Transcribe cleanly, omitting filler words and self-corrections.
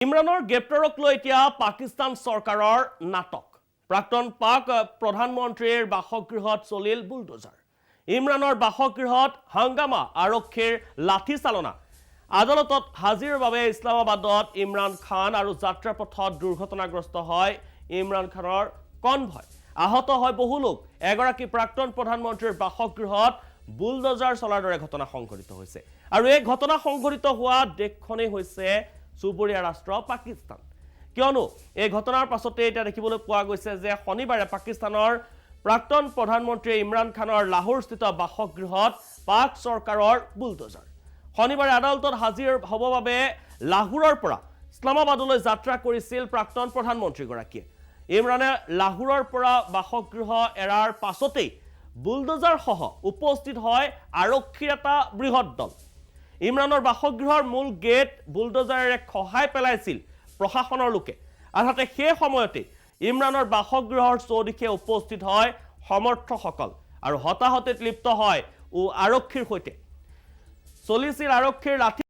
ইমৰানৰ গ্ৰেপ্তাৰক লৈ এতিয়া পাকিস্তান চৰকাৰৰ নাটক। প্ৰাক্তন পাক প্ৰধানমন্ত্ৰীৰ বাসগৃহত চলিল বুলডোজাৰ। ইমৰানৰ বাসগৃহত হাংগামা, আৰক্ষীৰ লাঠি চালনা। আদালতত হাজিৰৰ বাবে ইছলামাবাদত ইমৰান খান আৰু যাত্ৰাপথত দুৰ্ঘটনাগ্ৰস্ত হয় ইমৰান খানৰ কনভয়। আহত হয় বহু লোক। এগৰাকী প্ৰাক্তন প্ৰধানমন্ত্ৰীৰ বাসগৃহত বুলডোজাৰ চলাৰ দৰে ঘটনা সংঘটিত হৈছে। আৰু এই ঘটনা সংঘটিত হোৱা দেশখনেই হৈছে চুবুৰীয়া ৰাষ্ট্ৰ পাকিস্তান। কিয়নো এই ঘটনাৰ পাছতে এটা দেখিবলৈ পোৱা গৈছে যে শনিবাৰে পাকিস্তানৰ প্ৰাক্তন প্ৰধানমন্ত্ৰী ইমৰান খানৰ লাহোৰস্থিত বাসগৃহত পাক চৰকাৰৰ বুলডোজাৰ। শনিবাৰে আদালতত হাজিৰ হ'ব বাবে লাহোৰৰ পৰা ইছলামাবাদলৈ যাত্ৰা কৰিছিল প্ৰাক্তন প্ৰধানমন্ত্ৰীগৰাকীয়ে। ইমৰানে লাহোৰৰ পৰা বাসগৃহ এৰাৰ পাছতেই বুলডোজাৰ সহ উপস্থিত হয় আৰক্ষীৰ এটা বৃহৎ দল। ইমৰানৰ বাসগৃহৰ মূল গেট বুলডোজাৰেৰে খহাই পেলাইছিল প্ৰশাসনৰ লোকে। আনহাতে সেই সময়তে ইমৰানৰ বাসগৃহৰ চৌদিশে উপস্থিত হয় সমৰ্থকসকল আৰু হতাহতিত লিপ্ত হয় আৰক্ষীৰ সৈতে। চলিছিল আৰক্ষীৰ লাঠি